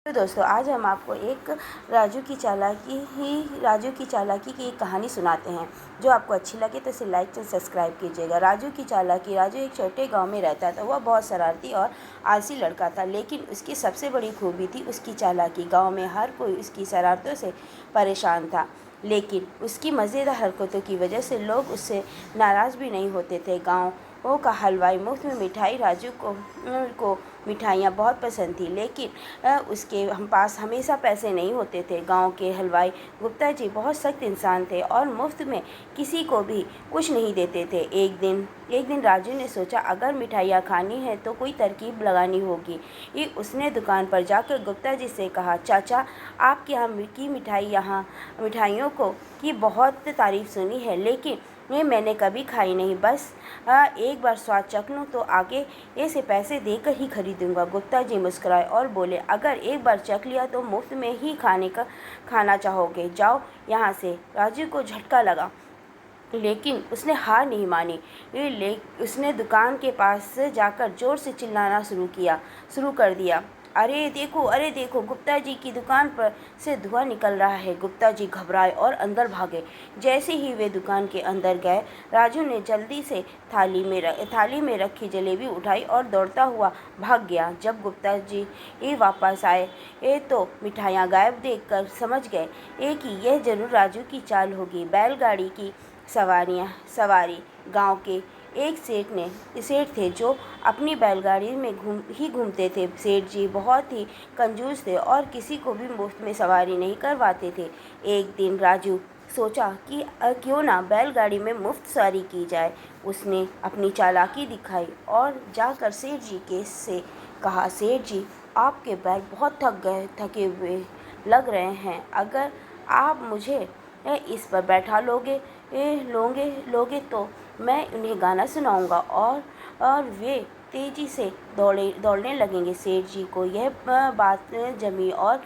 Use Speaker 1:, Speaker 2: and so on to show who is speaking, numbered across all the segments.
Speaker 1: तो दोस्तों आज हम आपको एक राजू की चालाकी की एक कहानी सुनाते हैं। जो आपको अच्छी लगे तो इसे लाइक और सब्सक्राइब कीजिएगा। राजू की चालाकी। राजू एक छोटे गांव में रहता था। वह बहुत शरारती और आलसी लड़का था, लेकिन उसकी सबसे बड़ी खूबी थी उसकी चालाकी। गांव में हर कोई उसकी शरारतों से परेशान था, लेकिन उसकी मज़ेदार हरकतों की वजह से लोग उससे नाराज़ भी नहीं होते थे। गाँव का हलवाई मुफ्त में मिठाई। राजू को मिठाइयाँ बहुत पसंद थी, लेकिन उसके हम पास हमेशा पैसे नहीं होते थे। गांव के हलवाई गुप्ता जी बहुत सख्त इंसान थे और मुफ्त में किसी को भी कुछ नहीं देते थे। एक दिन राजू ने सोचा, अगर मिठाइयाँ खानी है तो कोई तरकीब लगानी होगी। उसने दुकान पर जाकर गुप्ता जी से कहा, चाचा, आपके यहाँ की मिठाइयों की बहुत तारीफ़ सुनी है, लेकिन मैंने कभी खाई नहीं। बस एक बार स्वाद चख लूँ तो आगे ऐसे पैसे देकर ही खरीदूंगा। गुप्ता जी मुस्कुराए और बोले, अगर एक बार चख लिया तो मुफ्त में ही खाना चाहोगे, जाओ यहाँ से। राजू को झटका लगा, लेकिन उसने हार नहीं मानी। उसने दुकान के पास जाकर जोर से चिल्लाना शुरू कर दिया, अरे देखो, गुप्ता जी की दुकान पर से धुआं निकल रहा है। गुप्ता जी घबराए और अंदर भागे। जैसे ही वे दुकान के अंदर गए, राजू ने जल्दी से थाली में रखी जलेबी उठाई और दौड़ता हुआ भाग गया। जब गुप्ता जी वापस आए तो मिठाइयाँ गायब देखकर समझ गए कि यह जरूर राजू की चाल होगी। बैलगाड़ी की सवारी। गांव के एक सेठ थे जो अपनी बैलगाड़ी में घूमते थे। सेठ जी बहुत ही कंजूस थे और किसी को भी मुफ्त में सवारी नहीं करवाते थे। एक दिन राजू सोचा कि क्यों ना बैलगाड़ी में मुफ्त सवारी की जाए। उसने अपनी चालाकी दिखाई और जाकर सेठ जी से कहा, सेठ जी, आपके बैल बहुत थके हुए लग रहे हैं। अगर आप मुझे इस पर बैठा लोगे तो मैं उन्हें गाना सुनाऊंगा और वे तेजी से दौड़ने लगेंगे। सेठ जी को यह बात जमी और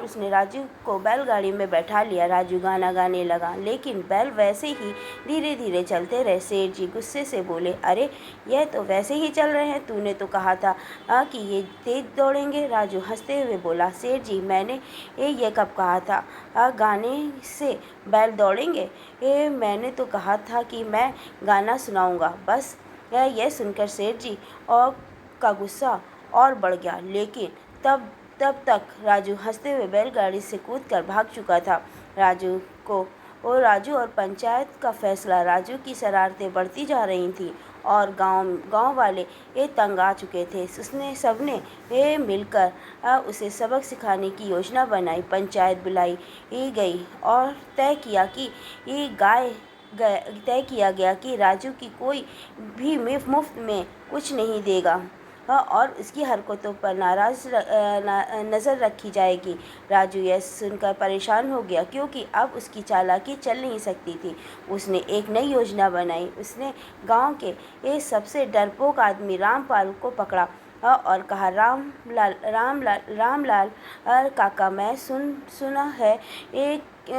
Speaker 1: उसने राजू को बैलगाड़ी में बैठा लिया। राजू गाना गाने लगा, लेकिन बैल वैसे ही धीरे धीरे चलते रहे। सेठ जी गुस्से से बोले, अरे, यह तो वैसे ही चल रहे हैं, तूने तो कहा था कि ये तेज दौड़ेंगे। राजू हंसते हुए बोला, सेठ जी, मैंने ये कब कहा था गाने से बैल दौड़ेंगे? मैंने तो कहा था कि मैं गाना सुनाऊंगा। बस यह सुनकर सेठ जी का गुस्सा और बढ़ गया, लेकिन तब तक राजू हंसते हुए बैलगाड़ी से कूदकर भाग चुका था। राजू और पंचायत का फैसला। राजू की शरारतें बढ़ती जा रही थीं और गांव वाले तंग आ चुके थे। सबने मिलकर उसे सबक सिखाने की योजना बनाई। पंचायत बुलाई गई और तय किया गया कि राजू की कोई भी मुफ्त में कुछ नहीं देगा और उसकी हरकतों पर नज़र रखी जाएगी। राजू यह सुनकर परेशान हो गया, क्योंकि अब उसकी चालाकी चल नहीं सकती थी। उसने एक नई योजना बनाई। उसने गांव के सबसे डरपोक आदमी रामपाल को पकड़ा और कहा, रामलाल काका, मैं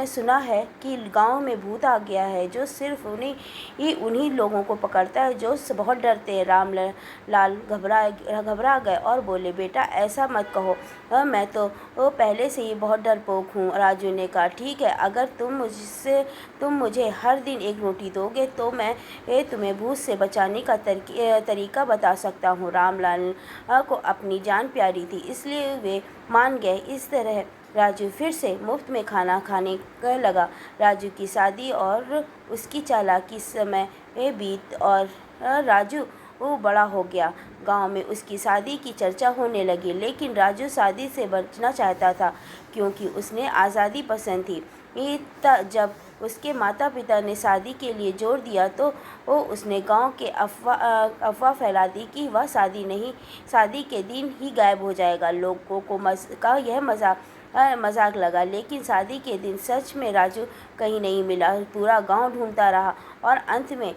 Speaker 1: सुना है कि गांव में भूत आ गया है जो सिर्फ उन्हीं लोगों को पकड़ता है जो बहुत डरते हैं। रामलाल घबरा गए और बोले, बेटा, ऐसा मत कहो, मैं तो पहले से ही बहुत डरपोक हूँ। राजू ने कहा, ठीक है, अगर तुम मुझे हर दिन एक रोटी दोगे तो मैं तुम्हें भूत से बचाने का तरीका बता सकता हूँ। रामलाल को अपनी जान प्यारी थी, इसलिए वे मान गए। इस तरह राजू फिर से मुफ्त में खाना खाने लगा। राजू की शादी और उसकी चालाकी समय बीत और राजू वो बड़ा हो गया। गांव में उसकी शादी की चर्चा होने लगी, लेकिन राजू शादी से बचना चाहता था, क्योंकि उसने आज़ादी पसंद थी। जब उसके माता पिता ने शादी के लिए जोर दिया तो उसने गांव के अफवाह फैला दी कि वह शादी के दिन ही गायब हो जाएगा। लोगों को यह मजाक लगा, लेकिन शादी के दिन सच में राजू कहीं नहीं मिला। पूरा गांव ढूंढता रहा और अंत में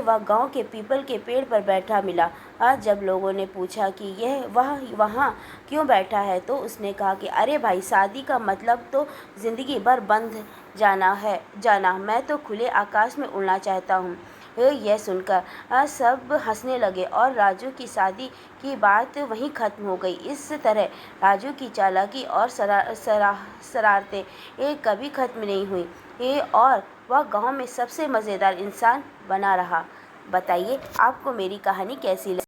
Speaker 1: वह गांव के पीपल के पेड़ पर बैठा मिला। जब लोगों ने पूछा कि वह वहाँ क्यों बैठा है, तो उसने कहा कि अरे भाई, शादी का मतलब तो ज़िंदगी भर बंध जाना। मैं तो खुले आकाश में उड़ना चाहता हूँ। यह सुनकर सब हंसने लगे और राजू की शादी की बात वहीं ख़त्म हो गई। इस तरह राजू की चालाकी और शरारतें कभी ख़त्म नहीं हुई और वह गांव में सबसे मज़ेदार इंसान बना रहा। बताइए आपको मेरी कहानी कैसी लगी।